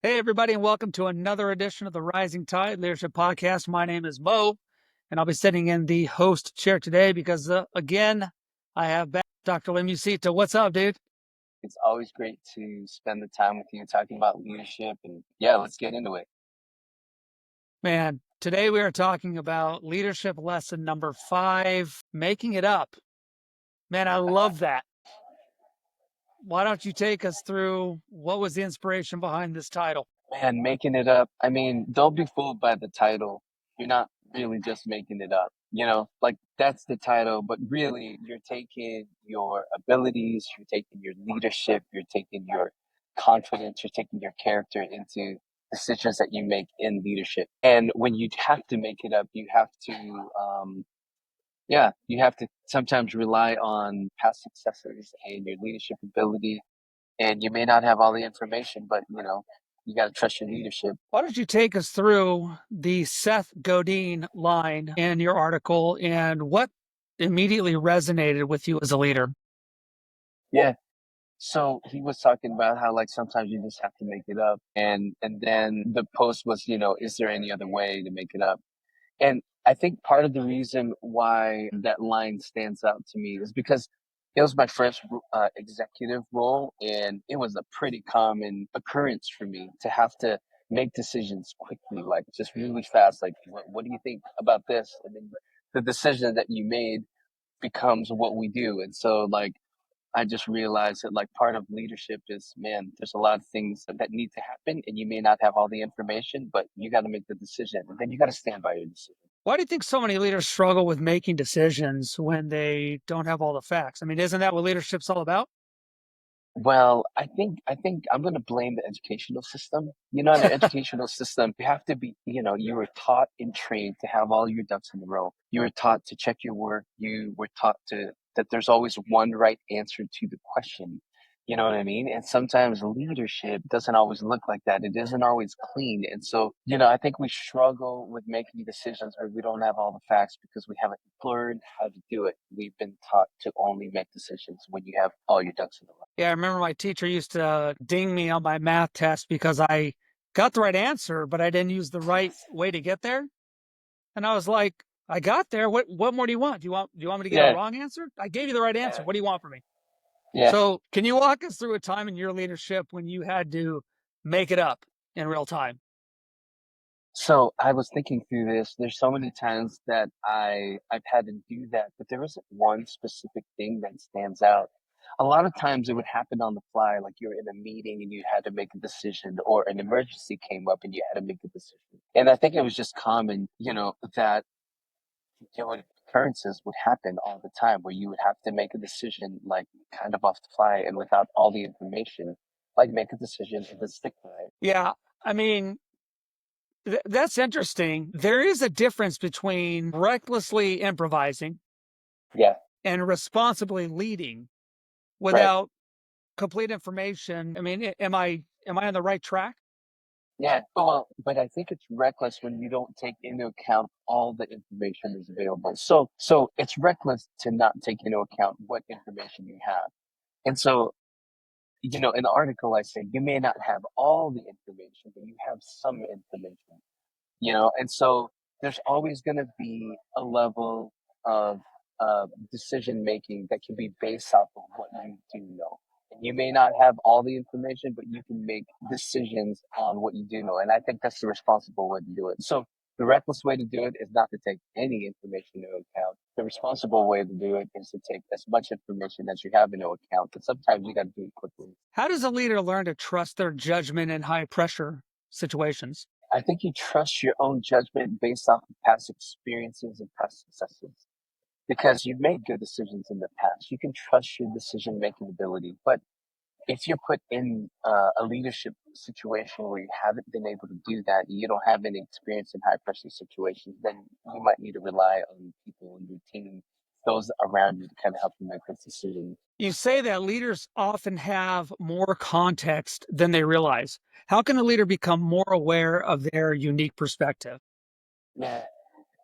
Hey, everybody, and welcome to another edition of the Rising Tide Leadership Podcast. My name is Mo, and I'll be sitting in the host chair today because, again, I have back Dr. Lem Usita. What's up, dude? It's always great to spend the time with you talking about leadership. And yeah, let's get into it. Man, today we are talking about leadership lesson number 5, making it up. Man, I love that. Why don't you take us through what was the inspiration behind this title? Man, making it up. I mean, don't be fooled by the title. You're not really just making it up. Like that's the title, but really you're taking your abilities, you're taking your leadership, you're taking your confidence, you're taking your character into decisions that you make in leadership. And when you have to make it up, you have to, you have to sometimes rely on past successes and your leadership ability. And you may not have all the information, but you got to trust your leadership. Why don't you take us through the Seth Godin line in your article and what immediately resonated with you as a leader? Yeah. So he was talking about how like sometimes you just have to make it up. And then the post was, is there any other way to make it up? And I think part of the reason why that line stands out to me is because it was my first executive role, and it was a pretty common occurrence for me to have to make decisions quickly, like just really fast. Like, what do you think about this? And then the decision that you made becomes what we do. And so, like, I just realized that like part of leadership is, man, there's a lot of things that need to happen, and you may not have all the information, but you got to make the decision, and then you got to stand by your decision. Why do you think so many leaders struggle with making decisions when they don't have all the facts? I mean, isn't that what leadership's all about? Well, I think I'm going to blame the educational system. In the educational system, you have to be, you were taught and trained to have all your ducks in a row. You were taught to check your work. You were taught to that there's always one right answer to the question. You know what I mean? And sometimes leadership doesn't always look like that. It isn't always clean. And so, I think we struggle with making decisions where we don't have all the facts because we haven't learned how to do it. We've been taught to only make decisions when you have all your ducks in a row. Yeah, I remember my teacher used to ding me on my math test because I got the right answer, but I didn't use the right way to get there. And I was like, I got there. What more do you want? Do you want me to get a Yeah, wrong answer? I gave you the right answer. yeah, What do you want from me? yeah. So, can you walk us through a time in your leadership when you had to make it up in real time? So I was thinking through this. There's so many times that I've had to do that, but there isn't one specific thing that stands out. A lot of times it would happen on the fly, like you're in a meeting and you had to make a decision, or an emergency came up and you had to make a decision. And I think it was just common, that occurrences would happen all the time where you would have to make a decision, like kind of off the fly and without all the information, like make a decision and then stick by it. Yeah, I mean, that's interesting. There is a difference between recklessly improvising Yeah, and responsibly leading right. without complete information. I mean, am I on the right track? Yeah, but I think it's reckless when you don't take into account all the information that's available. So it's reckless to not take into account what information you have. And so, in the article I say you may not have all the information, but you have some information. And so there's always going to be a level of decision making that can be based off of what you do know. And you may not have all the information, but you can make decisions on what you do know. And I think that's the responsible way to do it. So the reckless way to do it is not to take any information into account. The responsible way to do it is to take as much information as you have into account. But sometimes you got to do it quickly. How does a leader learn to trust their judgment in high pressure situations? I think you trust your own judgment based off of past experiences and past successes, because you've made good decisions in the past. You can trust your decision making ability. But if you're put in a leadership situation where you haven't been able to do that, you don't have any experience in high pressure situations, then you might need to rely on people in your team, those around you, to kind of help you make those decisions. You say that leaders often have more context than they realize. How can a leader become more aware of their unique perspective? Yeah,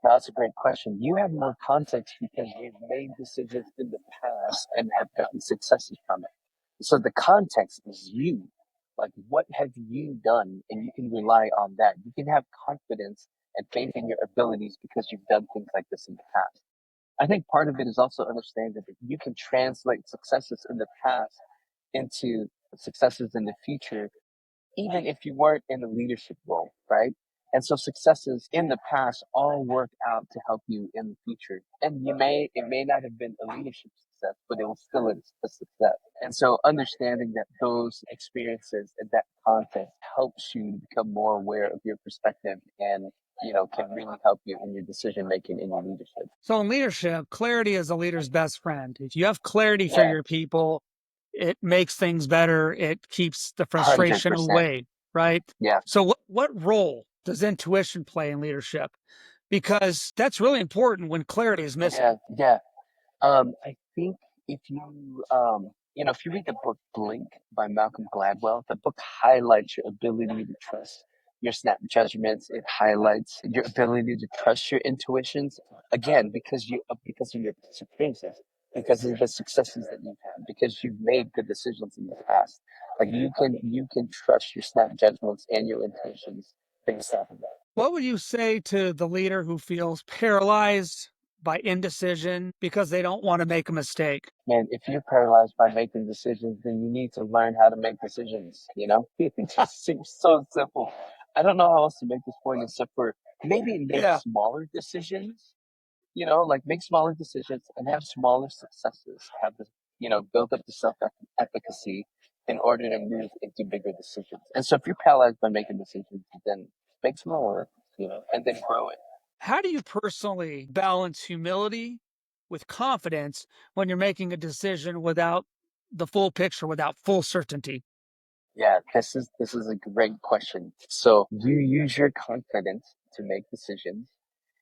that's a great question. You have more context because you've made decisions in the past and have gotten successes from it. So the context is you. Like, what have you done? And you can rely on that. You can have confidence and faith in your abilities because you've done things like this in the past. I think part of it is also understanding that you can translate successes in the past into successes in the future, even if you weren't in a leadership role, right? And so successes in the past all work out to help you in the future. And it may not have been a leadership success, but it was still a success. And so understanding that those experiences and that context helps you to become more aware of your perspective and, can really help you in your decision making in your leadership. So in leadership, clarity is a leader's best friend. If you have clarity for Yeah, your people, it makes things better. It keeps the frustration 100%. away, right? Yeah, So what role does intuition play in leadership? Because that's really important when clarity is yeah, missing. yeah. I think if you read the book Blink by Malcolm Gladwell, the book highlights your ability to trust your snap judgments. It highlights your ability to trust your intuitions. Again, because of your experiences, because of the successes that you've had, because you've made good decisions in the past. Like you can trust your snap judgments and your intuitions based off of that. What would you say to the leader who feels paralyzed by indecision because they don't want to make a mistake? Man, if you're paralyzed by making decisions, then you need to learn how to make decisions, you know? It just seems so simple. I don't know how else to make this point except for maybe make Yeah. smaller decisions, like make smaller decisions and have smaller successes. Have this, build up the self efficacy in order to move into bigger decisions. And so if you're paralyzed by making decisions, then make smaller, and then grow it. How do you personally balance humility with confidence when you're making a decision without the full picture, without full certainty? Yeah, this is a great question. So you use your confidence to make decisions,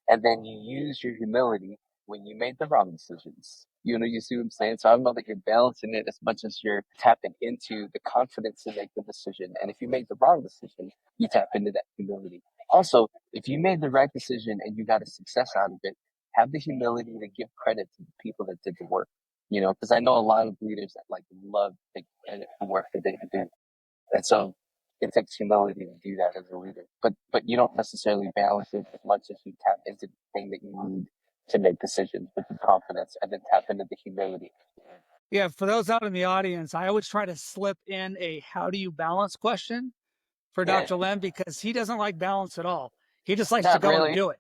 and then you use your humility when you made the wrong decisions. You see what I'm saying? So I don't know that you're balancing it as much as you're tapping into the confidence to make the decision. And if you make the wrong decision, you tap into that humility. Also, if you made the right decision and you got a success out of it, have the humility to give credit to the people that did the work. Because I know a lot of leaders that like love to take credit for work that they do. And so it takes humility to do that as a leader. But you don't necessarily balance it as much as you tap into the thing that you need to make decisions with the confidence and then tap into the humility. Yeah, for those out in the audience, I always try to slip in a how do you balance question for Yeah. Dr. Lem because he doesn't like balance at all. He just likes to Not go and really. do it.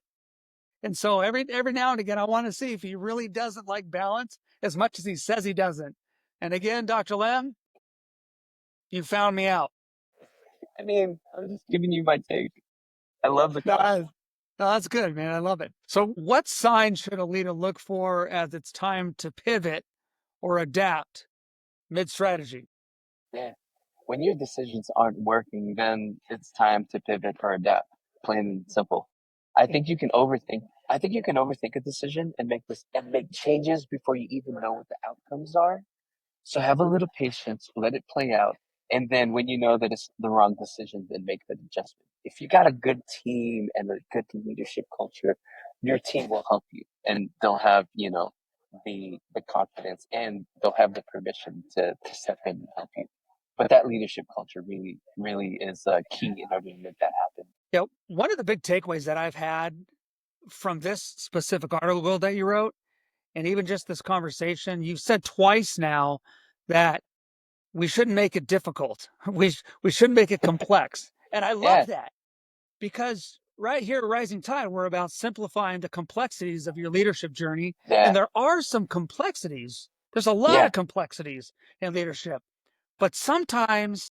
And so every now and again, I want to see if he really doesn't like balance as much as he says he doesn't. And again, Dr. Lem, you found me out. I mean, I'm just giving you my take. I love the No, question. no, that's good, man. I love it. So, what signs should a leader look for as it's time to pivot or adapt mid strategy? Yeah. When your decisions aren't working, then it's time to pivot or adapt. Plain and simple. I think you can overthink a decision and make changes before you even know what the outcomes are. So have a little patience, let it play out. And then when you know that it's the wrong decision, then make the adjustment. If you got a good team and a good leadership culture, your team will help you and they'll have, the confidence and they'll have the permission to step in and help you. But that leadership culture really, really is key in order to make that happen. One of the big takeaways that I've had from this specific article that you wrote, and even just this conversation, you've said twice now that we shouldn't make it difficult. We shouldn't make it complex. And I love Yeah, that because right here at Rising Tide, we're about simplifying the complexities of your leadership journey. yeah, And there are some complexities. There's a lot yeah, of complexities in leadership, but sometimes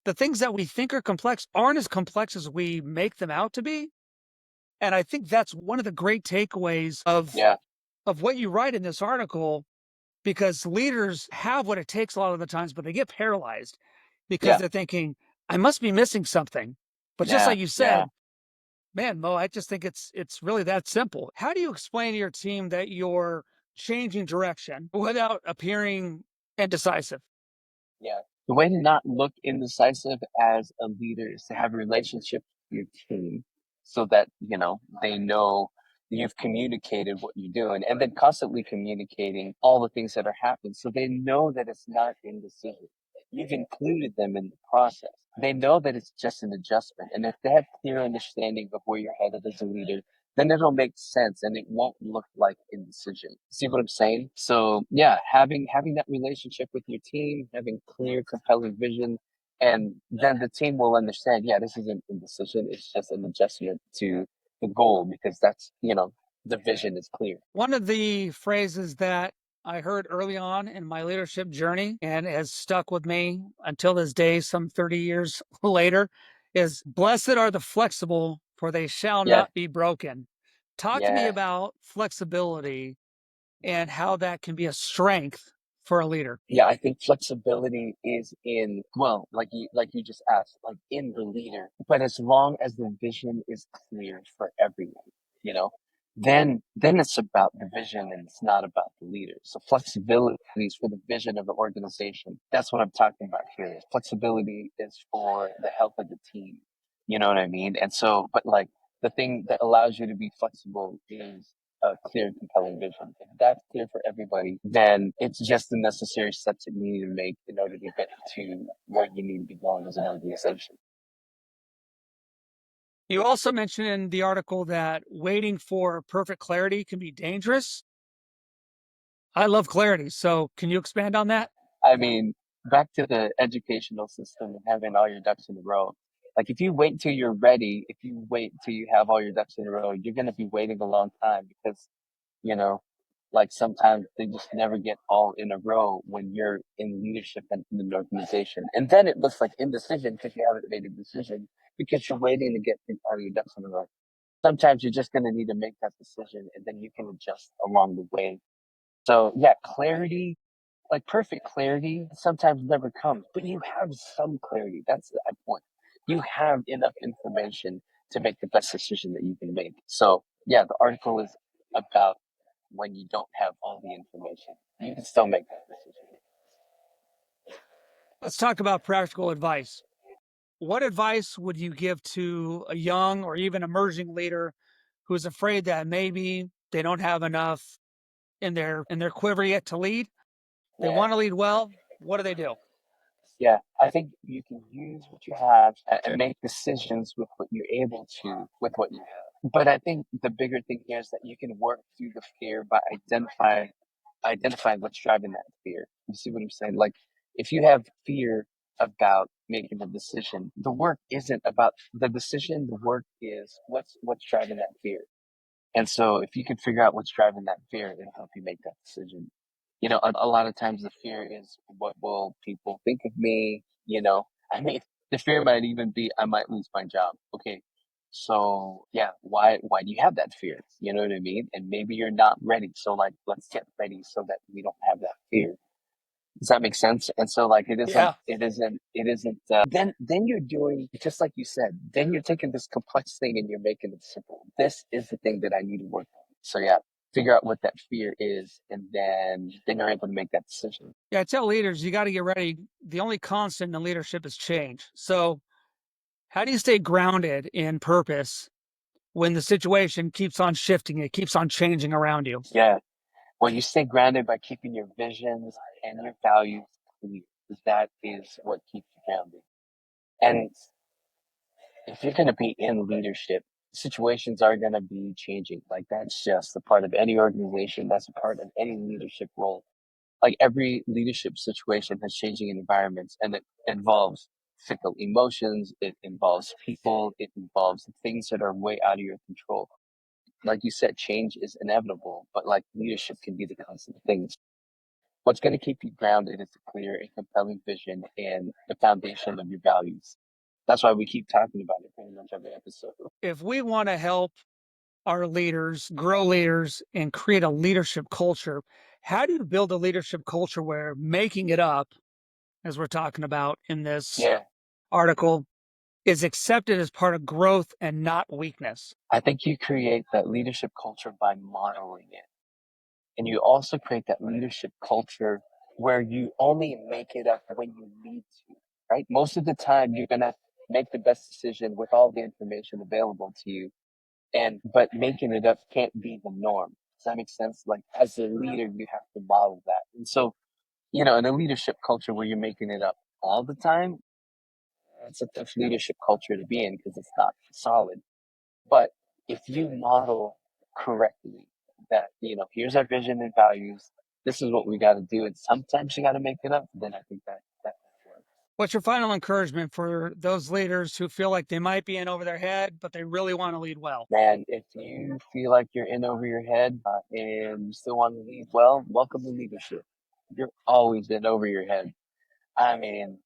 the things that we think are complex aren't as complex as we make them out to be. And I think that's one of the great takeaways yeah, of what you write in this article because leaders have what it takes a lot of the times, but they get paralyzed because yeah, they're thinking, I must be missing something. But just yeah, like you yeah, said, man, Mo, I just think it's really that simple. How do you explain to your team that you're changing direction without appearing indecisive? yeah. The way to not look indecisive as a leader is to have a relationship with your team so that, they know you've communicated what you're doing and then constantly communicating all the things that are happening so they know that it's not indecision. you've included them in the process. They know that it's just an adjustment. And if they have clear understanding of where you're headed as a leader, then it'll make sense and it won't look like indecision. See what I'm saying? So yeah, having that relationship with your team, having clear, compelling vision, and then the team will understand, yeah, this isn't indecision, it's just an adjustment to the goal because the vision is clear. One of the phrases that I heard early on in my leadership journey and has stuck with me until this day, some 30 years later, is blessed are the flexible, for they shall Yeah, not be broken. Talk to me yeah. about flexibility and how that can be a strength for a leader. Yeah, I think flexibility is in, well, like you just asked, like in the leader. But as long as the vision is clear for everyone, you know, then it's about the vision and it's not about the leader. So flexibility is for the vision of the organization. That's what I'm talking about here. Flexibility is for the health of the team. You know what I mean? And so, but like the thing that allows you to be flexible is a clear and compelling vision. If that's clear for everybody, then it's just the necessary steps that you need to make in order to get to where you need to be going as an organization. You also mentioned in the article that waiting for perfect clarity can be dangerous. I love clarity. So, can you expand on that? I mean, back to the educational system and having all your ducks in a row. Like if you wait till you're ready, if you wait till you have all your ducks in a row, you're going to be waiting a long time because you know, like sometimes they just never get all in a row when you're in leadership and in an organization. And then it looks like indecision because you haven't made a decision because you're waiting to get all your ducks in a row. Sometimes you're just going to need to make that decision and then you can adjust along the way. So yeah, clarity, like perfect clarity sometimes never comes, but you have some clarity. That's the point. You have enough information to make the best decision that you can make. So yeah, the article is about when you don't have all the information. You can still make that decision. Let's talk about practical advice. What advice would you give to a young or even emerging leader who's afraid that maybe they don't have enough in their quiver yet to lead? They Yeah. want to lead well. What do they do? Yeah, I think you can use what you have and make decisions with what you're able to with what you have. But I think the bigger thing here is that you can work through the fear by identifying what's driving that fear. You see what I'm saying? Like if you have fear about making a decision, the work isn't about the decision, the work is what's driving that fear. And so if you can figure out what's driving that fear, it'll help you make that decision. A lot of times the fear is what will people think of me? I mean, the fear might even be I might lose my job. Okay. So yeah, why do you have that fear? You know what I mean? And maybe you're not ready. So like let's get ready so that we don't have that fear. Does that make sense? And so like Yeah. then you're doing just like you said, then you're taking this complex thing and you're making it simple. This is the thing that I need to work on. So yeah, figure out what that fear is and then you're able to make that decision. Yeah. I tell leaders, you got to get ready. The only constant in leadership is change. So, how do you stay grounded in purpose when the situation keeps on shifting? It keeps on changing around you. Yeah. Well, you stay grounded by keeping your visions and your values clear. That is what keeps you grounded. And if you're going to be in leadership, situations are going to be changing. Like that's just a part of any organization. That's a part of any leadership role. Like every leadership situation has changing environments and it involves fickle emotions. It involves people. It involves things that are way out of your control. Like you said, change is inevitable, but like leadership can be the constant thing. What's going to keep you grounded is a clear and compelling vision and the foundation of your values. That's why we keep talking about it pretty much every episode. If we want to help our leaders grow leaders and create a leadership culture, how do you build a leadership culture where making it up, as we're talking about in this Yeah, article, is accepted as part of growth and not weakness? I think you create that leadership culture by modeling it. And you also create that leadership culture where you only make it up when you need to, right? Most of the time, you're going to make the best decision with all the information available to you. But making it up can't be the norm. Does that make sense? Like as a leader, you have to model that. And so, in a leadership culture where you're making it up all the time, it's a tough leadership culture to be in because it's not solid. But if you model correctly that, here's our vision and values, this is what we got to do, and sometimes you got to make it up, then I think that works. What's your final encouragement for those leaders who feel like they might be in over their head, but they really want to lead well? Man, if you feel like you're in over your head and you still want to lead well, welcome to leadership. You're always in over your head. I mean,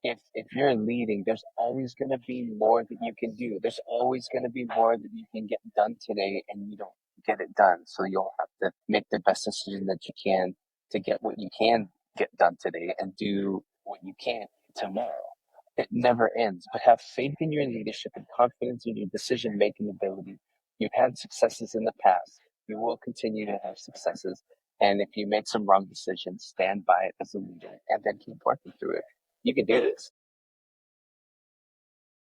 if you're leading, there's always going to be more that you can do. There's always going to be more that you can get done today, and you don't get it done. So you'll have to make the best decision that you can to get what you can get done today and do what you can tomorrow. It never ends, but have faith in your leadership and confidence in your decision making ability. You've had successes in the past. You will continue to have successes. And if you make some wrong decisions, stand by it as a leader and then keep working through it. You can do this.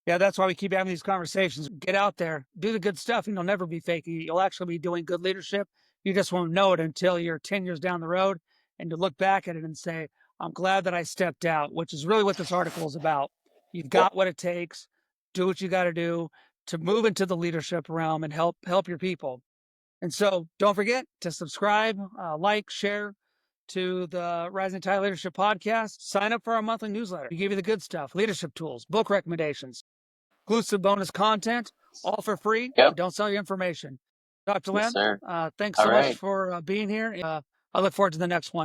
Yeah, that's why we keep having these conversations. Get out there, do the good stuff, and you'll never be faking it. You'll actually be doing good leadership. You just won't know it until you're 10 years down the road and you look back at it and say, I'm glad that I stepped out, which is really what this article is about. You've Yep. got what it takes, do what you got to do to move into the leadership realm and help your people. And so don't forget to subscribe, like, share to the Rising Tide Leadership Podcast. Sign up for our monthly newsletter. We give you the good stuff, leadership tools, book recommendations, exclusive bonus content, all for free. We Yep. don't sell you information. Dr. Yes, Lem, sir. thanks All so much right. for being here. I look forward to the next one.